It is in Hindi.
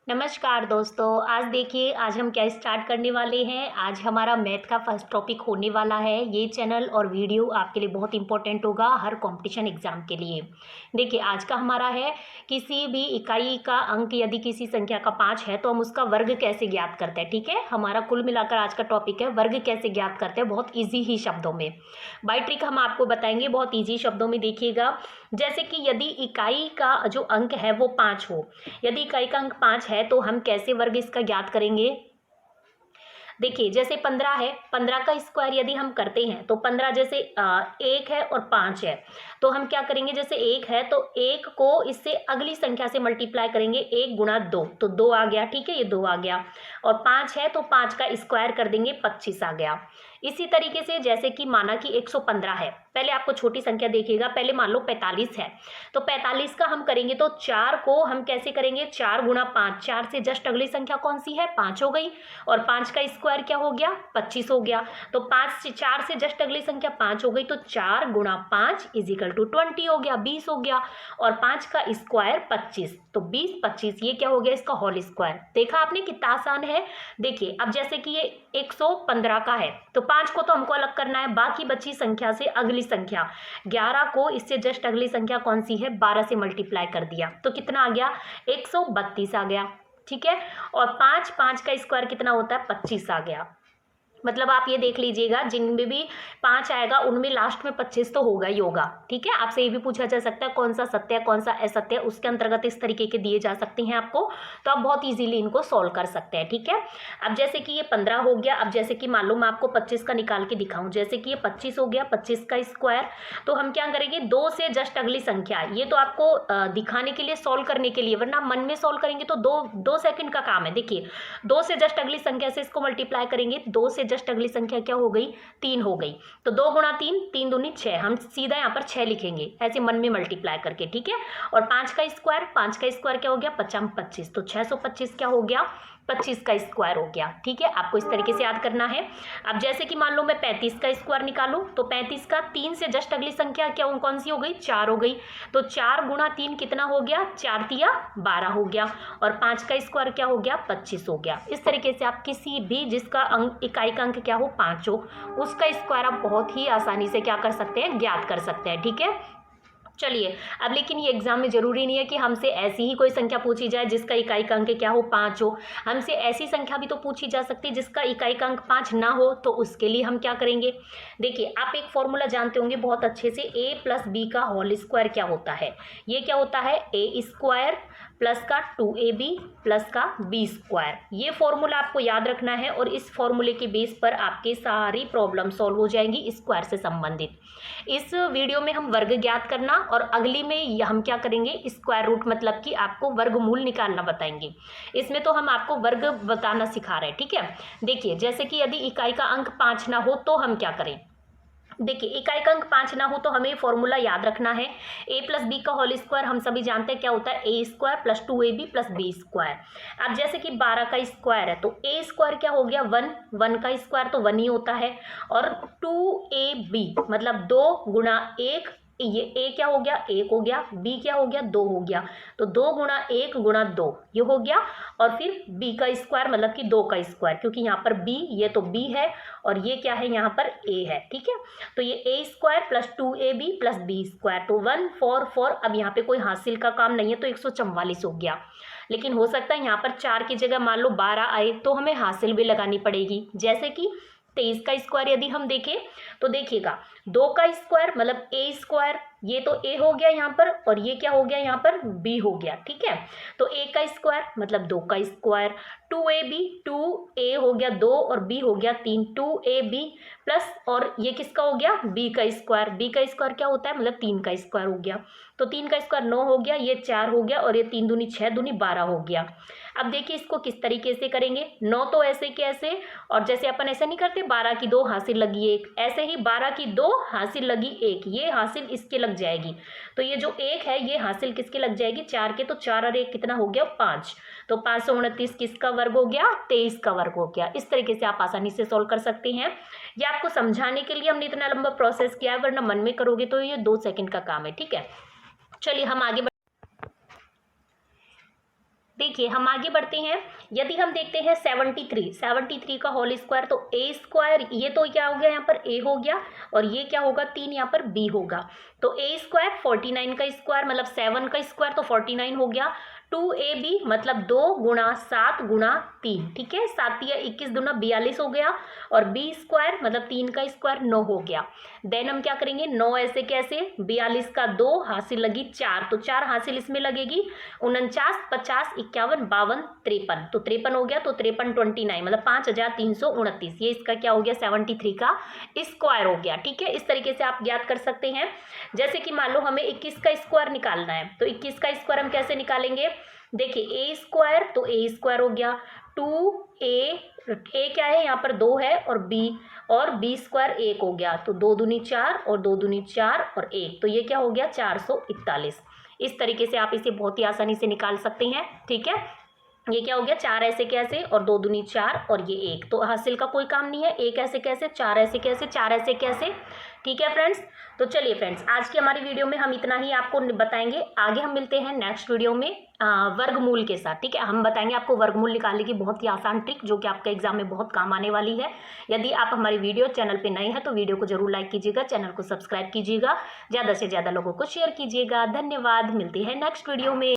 नमस्कार दोस्तों। आज देखिए, आज हम क्या स्टार्ट करने वाले हैं। आज हमारा मैथ का फर्स्ट टॉपिक होने वाला है। ये चैनल और वीडियो आपके लिए बहुत इंपॉर्टेंट होगा हर कंपटीशन एग्जाम के लिए। देखिए, आज का हमारा है किसी भी इकाई का अंक यदि किसी संख्या का 5 है तो हम उसका वर्ग कैसे ज्ञात करते हैं। ठीक है, हमारा कुल मिलाकर आज का टॉपिक है वर्ग कैसे ज्ञात करते हैं, बहुत ईजी ही शब्दों में। बाय ट्रिक हम आपको बताएंगे बहुत ईजी शब्दों में। देखिएगा, जैसे कि यदि इकाई का जो अंक है वो 5 हो, यदि इकाई का अंक 5 है तो हम कैसे वर्ग इसका ज्ञात करेंगे। देखिए, जैसे 15 है, 15 का स्क्वायर यदि हम करते हैं तो 15 जैसे 1 है और 5 है, तो हम क्या करेंगे, जैसे 1 है तो 1 को इससे अगली संख्या से मल्टीप्लाई करेंगे, 1 गुणा 2 तो 2 आ गया। ठीक है, ये 2 आ गया। और 5 है तो 5 का स्क्वायर कर देंगे, 25 आ गया। इसी तरीके से जैसे कि माना कि 115 है, पहले आपको छोटी संख्या देखिएगा, पहले मान लो 45 है, तो 45 का हम करेंगे तो 4 को हम कैसे करेंगे, 4 गुणा 5, 4 से जस्ट अगली संख्या कौन सी है, 5 हो गई। और 5 का स्क्वायर क्या हो गया, 25 हो गया। तो 4 से जस्ट अगली संख्या 5 हो गई, तो 4 गुणा 5 इजिकल टू 20 हो गया, 20 हो गया। और 5 का स्क्वायर 25, तो 20 25 ये क्या हो गया, इसका होल स्क्वायर। देखा आपने कितना आसान है। देखिए, अब जैसे कि ये 115 का है तो 5 को तो हमको अलग करना है, बाकी बची संख्या से अगली संख्या 11 को इससे जस्ट अगली संख्या कौन सी है, 12 से मल्टीप्लाई कर दिया तो कितना आ गया, 132 आ गया। ठीक है, और 5 का स्क्वायर कितना होता है, 25 आ गया। मतलब आप ये देख लीजिएगा, जिनमें भी 5 आएगा उनमें लास्ट में 25 तो होगा ही होगा। ठीक है, आपसे ये भी पूछा जा सकता है कौन सा सत्य है कौन सा असत्य है, उसके अंतर्गत इस तरीके के दिए जा सकते हैं आपको, तो आप बहुत इजीली इनको सॉल्व कर सकते हैं। ठीक है, अब जैसे कि ये 15 हो गया, अब जैसे कि मान लो मैं आपको 25 का निकाल के दिखाऊं, जैसे कि ये 25 हो गया, 25 का स्क्वायर, तो हम क्या करेंगे, 2 से जस्ट अगली संख्या, ये तो आपको दिखाने के लिए, सॉल्व करने के लिए, वरना मन में सॉल्व करेंगे तो 2 सेकंड का काम है। देखिए, 2 से जस्ट अगली संख्या से इसको मल्टीप्लाई करेंगे, 2 से जस्ट अगली संख्या क्या हो गई, 3 हो गई। तो 2 गुणा 3, 3 दूनी 6, हम सीधा यहाँ पर 6 लिखेंगे ऐसे मन में मल्टीप्लाई करके। ठीक है, और 5 का स्क्वायर क्या हो गया, 50 25, तो 625 क्या हो गया, 25 का स्क्वायर हो गया। ठीक है, आपको इस तरीके से याद करना है। अब जैसे कि मान लो मैं 35 का स्क्वायर निकालूं, तो 35 का 3 से जस्ट अगली संख्या क्या कौन सी हो गई, 4 हो गई। तो 4 गुणा 3 कितना हो गया, 4 तिया 12 हो गया। और 5 का स्क्वायर क्या हो गया, 25 हो गया। इस तरीके से आप किसी भी जिसका अंक, इकाई का अंक क्या हो, 5 हो, उसका स्क्वायर आप बहुत ही आसानी से क्या कर सकते हैं, ज्ञात कर सकते हैं। ठीक है, चलिए अब, लेकिन ये एग्जाम में जरूरी नहीं है कि हमसे ऐसी ही कोई संख्या पूछी जाए जिसका इकाई का अंक क्या हो, 5 हो। हमसे ऐसी संख्या भी तो पूछी जा सकती है जिसका इकाई का अंक 5 ना हो, तो उसके लिए हम क्या करेंगे। देखिए, आप एक फॉर्मूला जानते होंगे बहुत अच्छे से, a प्लस बी का होल स्क्वायर क्या होता है। ये क्या होता है, ए स्क्वायर प्लस का 2ab प्लस का बी स्क्वायर। ये फॉर्मूला आपको याद रखना है, और इस फॉर्मूले के बेस पर आपकी सारी प्रॉब्लम सॉल्व हो जाएंगी स्क्वायर से संबंधित। इस वीडियो में हम वर्ग ज्ञात करना, और अगली में हम क्या करेंगे, स्क्वायर रूट, मतलब कि आपको वर्गमूल निकालना बताएंगे। इसमें तो हम आपको वर्ग बताना सिखा रहे हैं। ठीक है, देखिए, जैसे कि यदि इकाई का अंक 5 ना हो तो हम क्या करें। देखिए, इकाई का अंक 5 ना हो तो हमें फॉर्मूला याद रखना है, a प्लस बी का होल स्क्वायर हम सभी जानते हैं क्या होता है, a square plus 2ab plus B square. अब जैसे कि 12 का स्क्वायर है तो a स्क्वायर क्या हो गया, 1, 1 का स्क्वायर तो 1 ही होता है। और 2ab मतलब 2 गुणा 1, ये a क्या हो गया, 1 हो गया, b क्या हो गया, 2 हो गया। तो 2 गुणा 1 गुणा 2 ये हो गया। और फिर b का स्क्वायर मतलब कि 2 का स्क्वायर, क्योंकि यहाँ पर b, ये तो b है और ये क्या है, यहाँ पर a है। ठीक है, तो ये a square plus 2ab plus B square, तो 144। अब यहाँ पे कोई हासिल का काम नहीं है तो 144 हो गया। लेकिन हो सकता है यहाँ पर 4 की जगह मान लो 12 आए तो हमें हासिल भी लगानी पड़ेगी। जैसे कि 23 का स्क्वायर यदि हम देखें तो देखिएगा, 2 का स्क्वायर मतलब a स्क्वायर, ये तो a हो गया यहाँ पर, और ये क्या हो गया यहाँ पर, b हो गया। ठीक है, तो a का स्क्वायर मतलब 2 का स्क्वायर, 2ab, 2a हो गया 2 और b हो गया 3, 2ab प्लस, और ये किसका हो गया, b का स्क्वायर, b का स्क्वायर क्या होता है, मतलब 3 का स्क्वायर हो गया। तो 3 का स्क्वायर 9 हो गया, ये 4 हो गया, और ये 3 दूनी 6 दूनी 12 हो गया। अब देखिए इसको किस तरीके से करेंगे, 9 तो ऐसे के ऐसे, और जैसे अपन ऐसे नहीं करते 12 की 2 हासिल लगी 1, ऐसे ही 12 की 2 हासिल लगी 1, ये हासिल इसके लग जाएगी। तो ये जो 1 है ये हासिल किसके लग जाएगी, 4 के, तो 4 और 1 कितना हो गया, 5। तो 529 किसका वर्ग हो गया, 23 का वर्ग हो गया। इस तरीके से आप आसानी से सोल्व कर सकते हैं। ये आपको समझाने के लिए हमने इतना लंबा प्रोसेस किया है, वरना मन में करोगे तो ये 2 सेकंड का काम है। ठीक है, चलिए हम आगे देखिए हम आगे बढ़ते हैं। यदि हम देखते हैं 73 का होल स्क्वायर, तो ए स्क्वायर, ये तो क्या हो गया यहाँ पर ए हो गया, और ये क्या होगा 3 यहाँ पर बी होगा। तो ए स्क्वायर 49 का स्क्वायर मतलब 7 का स्क्वायर तो 49 हो गया। 2ab मतलब 2 गुणा 7 गुणा 3, ठीक है, 7 या 21 दूना 42 हो गया। और बी स्क्वायर मतलब 3 का स्क्वायर 9 हो गया। देन हम क्या करेंगे, 9 ऐसे कैसे, 42 का 2 हासिल लगी 4, तो 4 हासिल इसमें लगेगी। 49, 50, 51, 52, 53, तो 53 हो गया। तो 53 29 मतलब 5329, ये इसका क्या हो गया 73 का स्क्वायर हो गया। ठीक है, इस तरीके से आप ज्ञात कर सकते हैं। जैसे कि मान लो हमें 21 का स्क्वायर निकालना है, तो 21 का स्क्वायर हम कैसे निकालेंगे, देखिए ए स्क्वायर, तो ए स्क्वायर हो गया 2a, ए क्या है यहाँ पर 2 है, और बी स्क्वायर 1 हो गया, तो 2 दूनी 4 और 2 दूनी 4 और 1, तो ये क्या हो गया 441। इस तरीके से आप इसे बहुत ही आसानी से निकाल सकते हैं। ठीक है, ये क्या हो गया 4 ऐसे कैसे और 2 दूनी 4 और ये 1, तो हासिल का कोई काम नहीं है। 1 ऐसे कैसे, 4 ऐसे कैसे, 4 ऐसे कैसे। ठीक है फ्रेंड्स, तो चलिए फ्रेंड्स, आज की हमारी वीडियो में हम इतना ही आपको बताएंगे। आगे हम मिलते हैं नेक्स्ट वीडियो में वर्गमूल के साथ। ठीक है, हम बताएंगे आपको वर्गमूल निकालने की बहुत ही आसान ट्रिक, जो कि आपके एग्जाम में बहुत काम आने वाली है। यदि आप हमारी वीडियो चैनल पे नए हैं तो वीडियो को जरूर लाइक कीजिएगा, चैनल को सब्सक्राइब कीजिएगा, ज़्यादा से ज़्यादा लोगों को शेयर कीजिएगा। धन्यवाद, मिलती है नेक्स्ट वीडियो में।